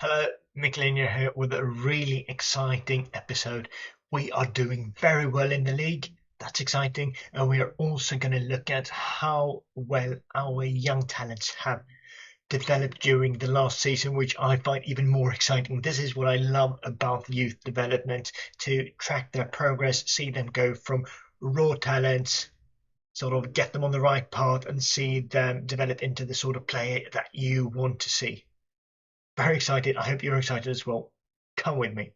Hello, Michelina here with a really exciting episode. We are doing very well in the league. That's exciting. And we are also going to look at how well our young talents have developed during the last season, which I find even more exciting. This is what I love about youth development, to track their progress, see them go from raw talents, sort of get them on the right path and see them develop into the sort of player that you want to see. Very excited. I hope you're excited as well. Come with me.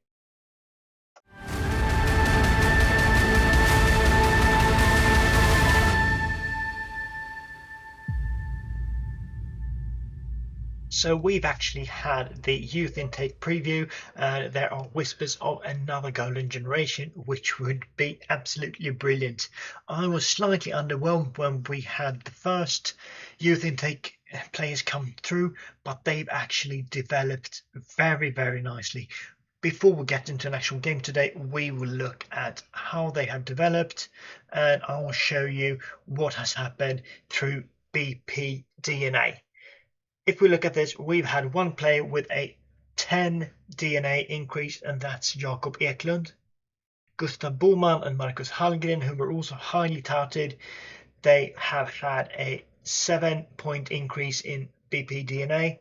So we've actually had the youth intake preview. There are whispers of another golden generation, which would be absolutely brilliant. I was slightly underwhelmed when we had the first youth intake players come through, but they've actually developed very, very nicely. Before we get into an actual game today, we will look at how they have developed, and I will show you what has happened through BP DNA. If we look at this, we've had one player with a 10 DNA increase, and that's Jakob Eklund. Gustav Boman and Marcus Hallgren, who were also highly touted, they have had a 7-point increase in BP DNA.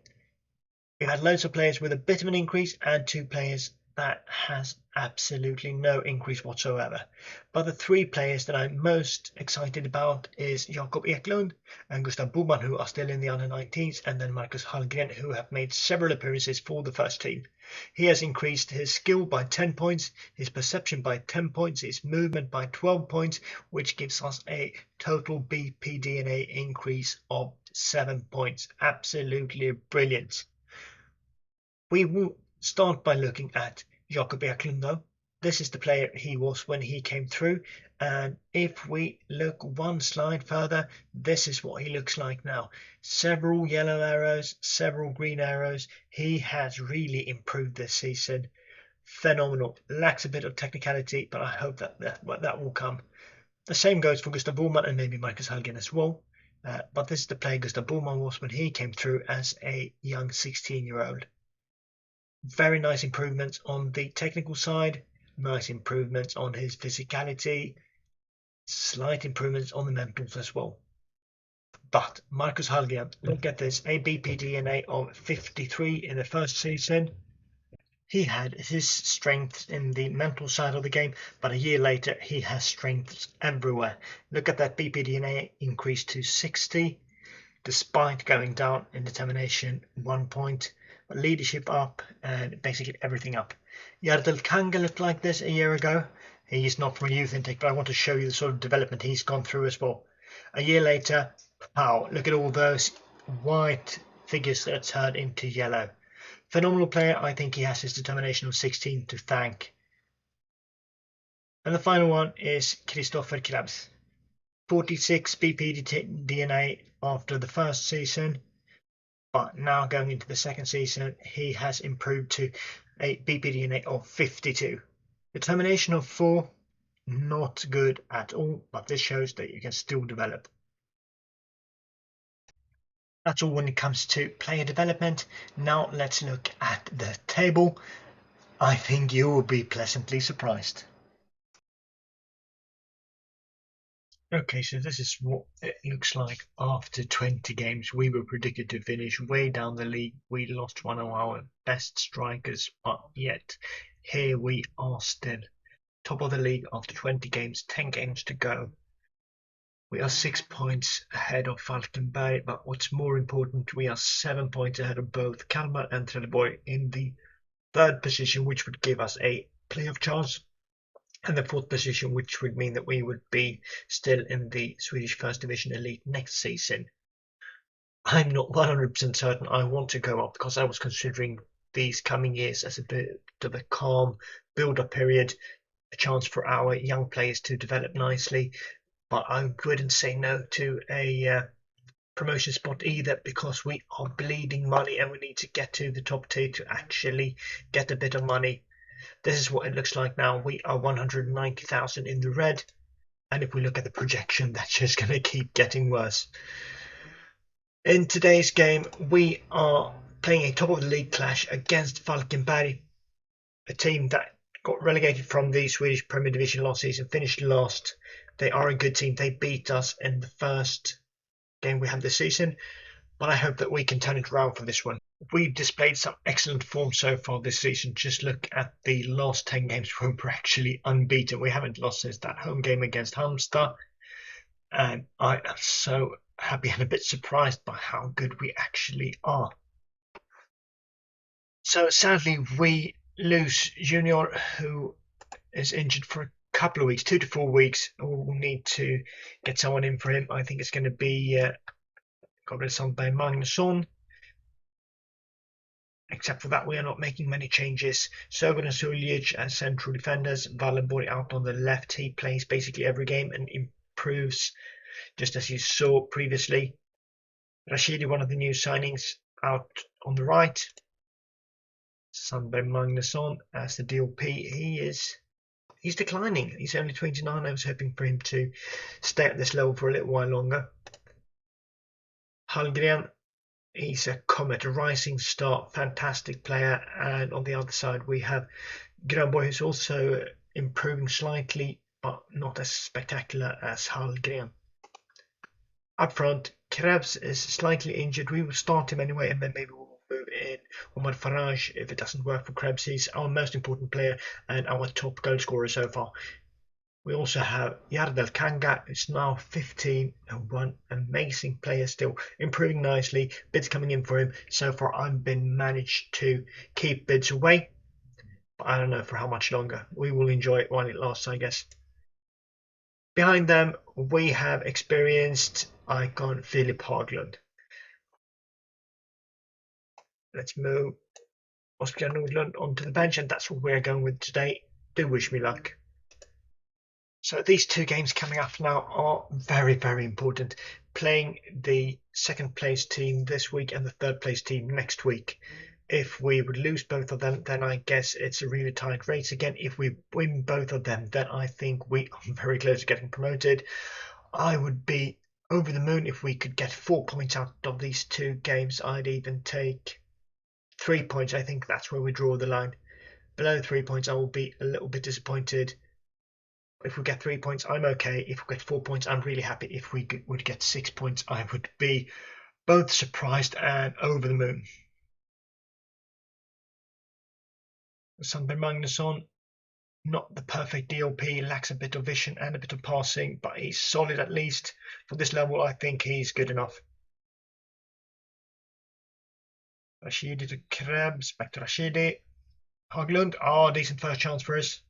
We've had loads of players with a bit of an increase and two players that has absolutely no increase whatsoever. But the three players that I'm most excited about is Jakob Eklund and Gustav Boman, who are still in the under-19s, and then Marcus Hallgren, who have made several appearances for the first team. He has increased his skill by 10 points, his perception by 10 points, his movement by 12 points, which gives us a total BP DNA increase of 7 points. Absolutely brilliant. We will start by looking at Jakob Eklund though. This is the player he was when he came through, and if we look one slide further, this is what he looks like now. Several yellow arrows, several green arrows. He has really improved this season. Phenomenal. Lacks a bit of technicality, but I hope that will come. The same goes for Gustav Boman and maybe Marcus Hallgren as well. But this is the player Gustav Boman was when he came through as a young 16-year-old. Very nice improvements on the technical side, nice improvements on his physicality, slight improvements on the mentals as well. But Marcus Hallgren, look at this, a BPDNA of 53 in the first season. He had his strengths in the mental side of the game, but a year later he has strengths everywhere. Look at that BPDNA increase to 60, despite going down in determination 1 point. Leadership up and basically everything up. Yardel Kanga looked like this a year ago. He's not from a youth intake, but I want to show you the sort of development he's gone through as well. A year later, wow, look at all those white figures that are turned into yellow. Phenomenal player. I think he has his determination of 16 to thank. And the final one is Christopher Krabs. 46 BP DNA after the first season. But now going into the second season, he has improved to a BPDNA of 52. Determination of 4, not good at all, but this shows that you can still develop. That's all when it comes to player development. Now let's look at the table. I think you will be pleasantly surprised. Okay, so this is what it looks like after 20 games. We were predicted to finish way down the league. We lost one of our best strikers, but yet here we are still top of the league after 20 games, 10 games to go. We are 6 points ahead of Falkenberg, but what's more important, we are 7 points ahead of both Kalmar and Trelleborg in the third position, which would give us a playoff chance, and the fourth position, which would mean that we would be still in the Swedish First Division Elite next season. I'm not 100% certain I want to go up, because I was considering these coming years as a bit of a calm build-up period, a chance for our young players to develop nicely, but I wouldn't say no to a promotion spot either, because we are bleeding money and we need to get to the top 2 to actually get a bit of money. This is what it looks like now. We are 190,000 in the red, and if we look at the projection, that's just going to keep getting worse. In today's game, we are playing a top of the league clash against Falkenberg, a team that got relegated from the Swedish Premier Division last season, finished last. They are a good team. They beat us in the first game we had this season, but I hope that we can turn it around for this one. We've displayed some excellent form so far this season. Just look at the last 10 games where we're actually unbeaten. We haven't lost since that home game against Halmstad, and I am so happy and a bit surprised by how good we actually are. So sadly, we lose Junior, who is injured for a couple of weeks, 2 to 4 weeks. We'll need to get someone in for him. I think it's going to be Gabrielsson by Magnusson. Except for that, we are not making many changes. Sören and Suljic as central defenders. Wallenborg out on the left. He plays basically every game and improves, just as you saw previously. Rashidi, one of the new signings, out on the right. Sandberg Magnusson as the DLP. He's declining. He's only 29. I was hoping for him to stay at this level for a little while longer. Hallgren, he's a comet, a rising star, fantastic player. And on the other side, we have Grönborg, who's also improving slightly, but not as spectacular as Hallgren. Up front, Krebs is slightly injured. We will start him anyway, and then maybe we'll move in Omar Faraj if it doesn't work for Krebs. He's our most important player and our top goal scorer so far. We also have Yardel Kanga, who's now 15 and one amazing player still, improving nicely. Bids coming in for him. So far, I've been managed to keep bids away, but I don't know for how much longer. We will enjoy it while it lasts, I guess. Behind them, we have experienced icon Philip Haglund. Let's move Oskar Nordlund onto the bench, and that's what we're going with today. Do wish me luck. So these 2 games coming up now are very, very important. Playing the second place team this week and the third place team next week. If we would lose both of them, then I guess it's a really tight race again. If we win both of them, then I think we are very close to getting promoted. I would be over the moon if we could get 4 points out of these 2 games. I'd even take 3 points. I think that's where we draw the line. Below 3 points, I will be a little bit disappointed. If we get 3 points, I'm okay. If we get 4 points, I'm really happy. If we would get 6 points, I would be both surprised and over the moon. Sandberg Magnusson, not the perfect DLP, lacks a bit of vision and a bit of passing, but he's solid at least. For this level, I think he's good enough. Rashidi to Krebs, back to Rashidi. Haglund, decent first chance for us.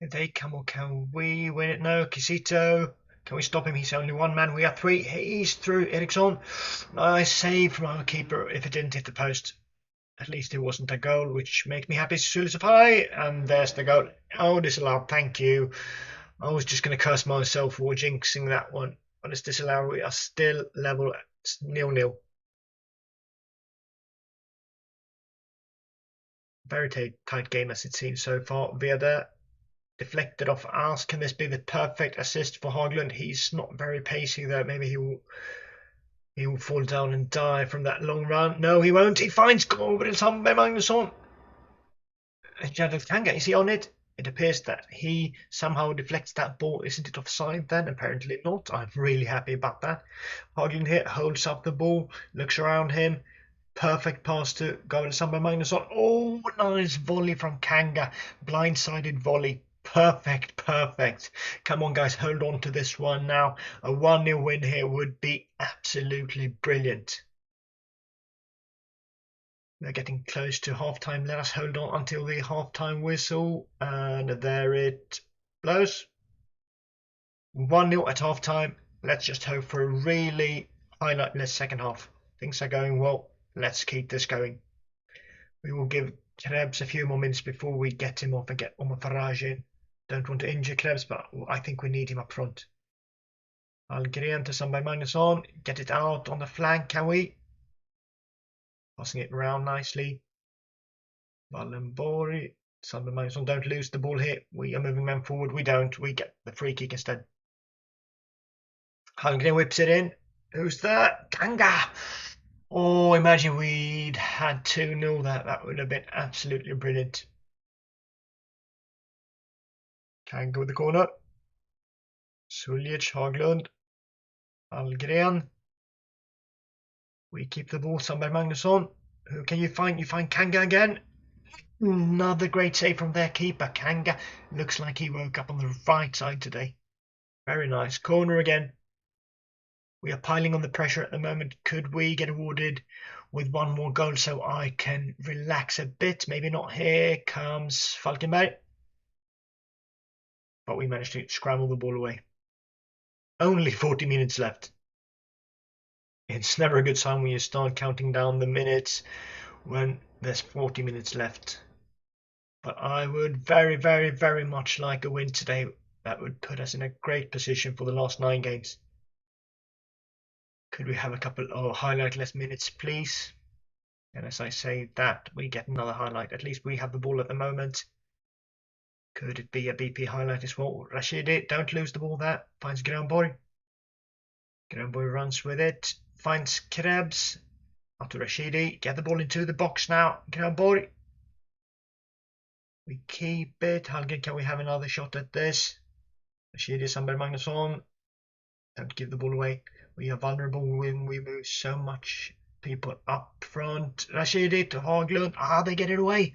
Did they come or can we win it? No, Kisito. Can we stop him? He's only one man. We are 3. He's through. Eriksson. Nice save from our keeper if it didn't hit the post. At least it wasn't a goal, which makes me happy. Sulisafai. And there's the goal. Oh, disallowed. Thank you. I was just going to curse myself for jinxing that one. But it's disallowed. We are still level at 0-0. Very tight game as it seems so far. Via deflected off Ars. Can this be the perfect assist for Haglund? He's not very pacey though. Maybe he will fall down and die from that long run. No, he won't. He finds Gabrielsson by Magnusson. Jadel Kanga, is he on it? It appears that he somehow deflects that ball. Isn't it offside then? Apparently not. I'm really happy about that. Haglund here holds up the ball, looks around him. Perfect pass to Gabrielsson by Magnusson. Oh, nice volley from Kanga. Blindsided volley. Perfect. Come on, guys, hold on to this one now. A 1-0 win here would be absolutely brilliant. We're getting close to halftime. Let us hold on until the halftime whistle. And there it blows. 1-0 at halftime. Let's just hope for a really highlightless second half. Things are going well. Let's keep this going. We will give Krebs a few more minutes before we get him off and get Omar Faraj in. Don't want to injure Krebs, but I think we need him up front. Algren to Sandberg Magnusson. Get it out on the flank, can we? Passing it around nicely. Valenborg. Sander Magnusson, don't lose the ball here. We are moving men forward. We don't. We get the free kick instead. Hungry whips it in. Who's that? Kanga! Oh, imagine we'd had 2-0 that. That would have been absolutely brilliant. Kanga with the corner. Suljic, Haglund. Algren. We keep the ball. Sander Magnusson. Who can you find? You find Kanga again. Another great save from their keeper. Kanga looks like he woke up on the right side today. Very nice. Corner again. We are piling on the pressure at the moment. Could we get awarded with one more goal so I can relax a bit? Maybe not. Here comes Falkenberg. But we managed to scramble the ball away. Only 40 minutes left. It's never a good sign when you start counting down the minutes when there's 40 minutes left. But I would very, very, very much like a win today. That would put us in a great position for the last 9 games. Could we have a couple of highlightless minutes, please? And as I say that, we get another highlight. At least we have the ball at the moment. Could it be a BP highlight as well? Rashidi, don't lose the ball there. Finds Granborg. Granborg runs with it. Finds Krebs. After Rashidi. Get the ball into the box now. Granborg. We keep it. Hallgren, can we have another shot at this? Rashidi, Sander Magnusson. Don't give the ball away. We are vulnerable when we move so much people up front. Rashidi to Haglund. They get it away.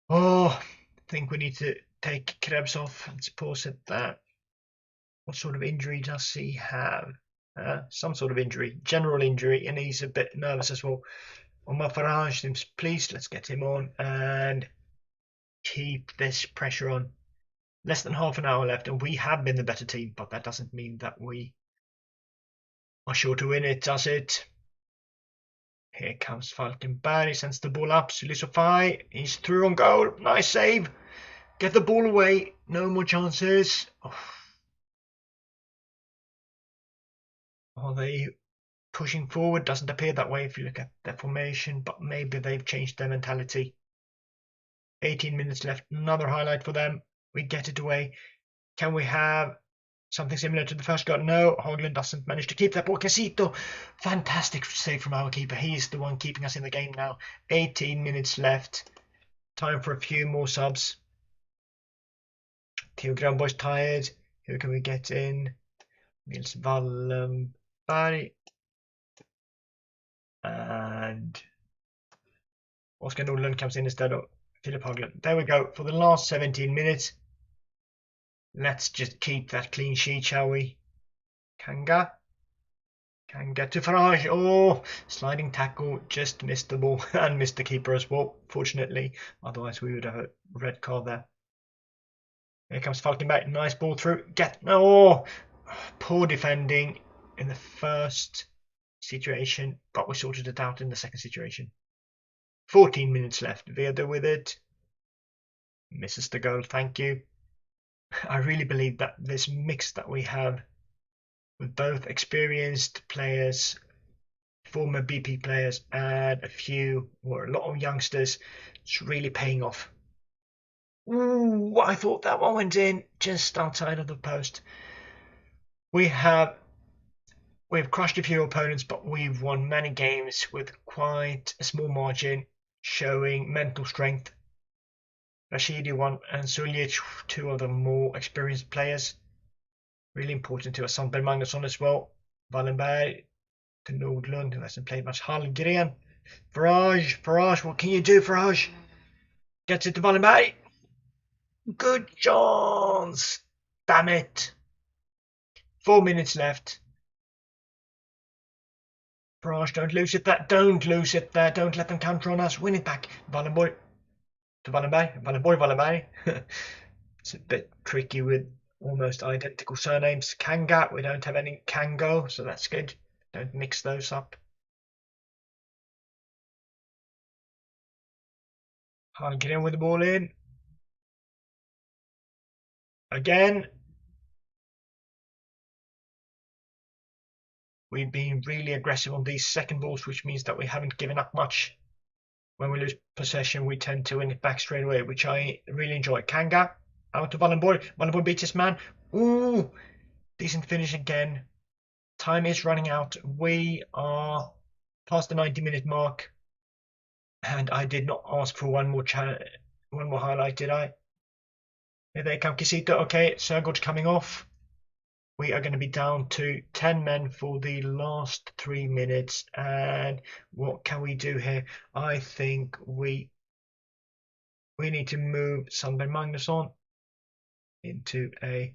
Oh, I think we need to take Krebs off. Let's pause at that. What sort of injury does he have? Some sort of injury. General injury, and he's a bit nervous as well. Omar Farage seems pleased. Let's get him on and keep this pressure on. Less than half an hour left, and we have been the better team, but that doesn't mean that we are sure to win it, does it? Here comes Falkenberg. He sends the ball up. Sulisofai. He's through on goal. Nice save. Get the ball away. No more chances. Are they pushing forward? Doesn't appear that way if you look at their formation, but maybe they've changed their mentality. 18 minutes left. Another highlight for them. We get it away. Can we have something similar to the first goal? No, Haglund doesn't manage to keep that ball. Casito, fantastic save from our keeper. He's the one keeping us in the game now. 18 minutes left. Time for a few more subs. Theo Granborg's tired. Who can we get in? Nils Wallenberg. And Oskar Nordlund comes in instead of Philip Haglund. There we go. For the last 17 minutes. Let's just keep that clean sheet, shall we? Kanga to Farage. Oh, sliding tackle. Just missed the ball and missed the keeper as well, fortunately. Otherwise, we would have a red card there. Here comes Falkenberg. Nice ball through. Poor defending in the first situation, but we sorted it out in the second situation. 14 minutes left. Veda with it. Misses the goal. Thank you. I really believe that this mix that we have with both experienced players, former BP players, and a lot of youngsters, it's really paying off. Ooh, I thought that one went in just outside of the post. We've crushed a few opponents, but we've won many games with quite a small margin, showing mental strength. Rashidi won and Suljic, 2 of the more experienced players. Really important to us. Sander Magnusson as well. Wallenberg to Nordlund, who hasn't played much. Hallgren. Farage, what can you do, Farage? Gets it to Wallenberg. Good chance. Damn it. 4 minutes left. Farage, don't lose it there. Don't lose it there. Don't let them counter on us. Win it back. Wallenberg. To Wallenberg. It's a bit tricky with almost identical surnames. Kanga, we don't have any Kango, so that's good. Don't mix those up. Hallgren with the ball in. Again. We've been really aggressive on these second balls, which means that we haven't given up much. When we lose possession, we tend to win it back straight away, which I really enjoy. Kanga out to Wallenborg. Wallenborg beats his man. Ooh, decent finish again. Time is running out. We are past the 90-minute mark, and I did not ask for one more highlight, did I? Here they come, Kisito. Okay, Sergej coming off. We are going to be down to 10 men for the last 3 minutes, and what can we do here? I think we need to move Sandberg Magnusson into a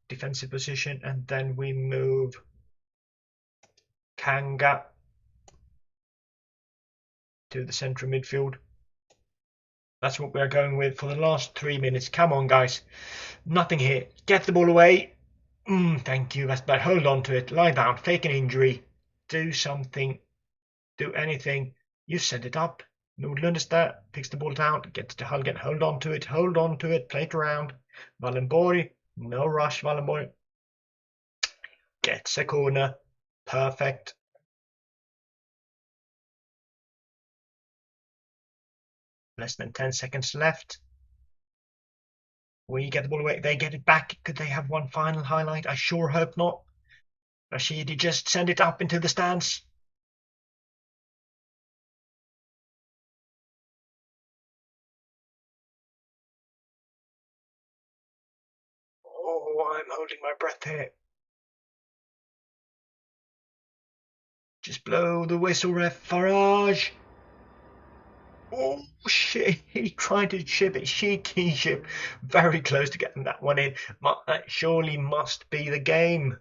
defensive position, and then we move Kanga to the central midfield. That's what we're going with for the last 3 minutes. Come on, guys. Nothing here. Get the ball away. Thank you. That's bad. Hold on to it. Lie down. Fake an injury. Do something. Do anything. You set it up. Nordlund is there. Picks the ball down. Gets to Hallgren. Hold on to it. Hold on to it. Play it around. Wallenborg. No rush, Wallenborg. Gets a corner. Perfect. Less than 10 seconds left. We get the ball away. They get it back. Could they have one final highlight? I sure hope not. Rashidi just send it up into the stands. Oh, I'm holding my breath here. Just blow the whistle, ref. Farage. Oh, shit. He tried to chip it. Cheeky chip. Very close to getting that one in. But that surely must be the game.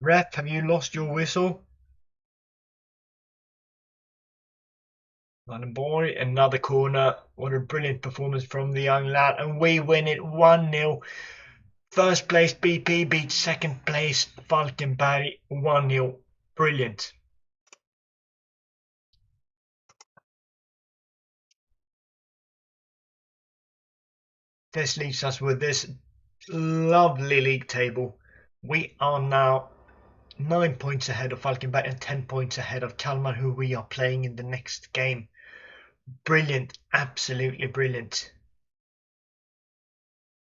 Ref, have you lost your whistle? Boy, another corner. What a brilliant performance from the young lad. And we win it 1-0. First place BP beats second place Falkenberg 1-0. Brilliant. This leaves us with this lovely league table. We are now 9 points ahead of Falkenberg and 10 points ahead of Kalmar, who we are playing in the next game. Brilliant, absolutely brilliant.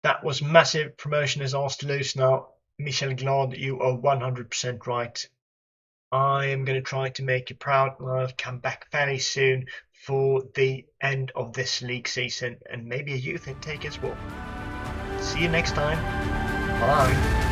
That was massive. Promotion is ours to lose now. Michel Glad, you are 100% right. I am going to try to make you proud, and I'll come back very soon for the end of this league season and maybe a youth intake as well. See you next time. Bye.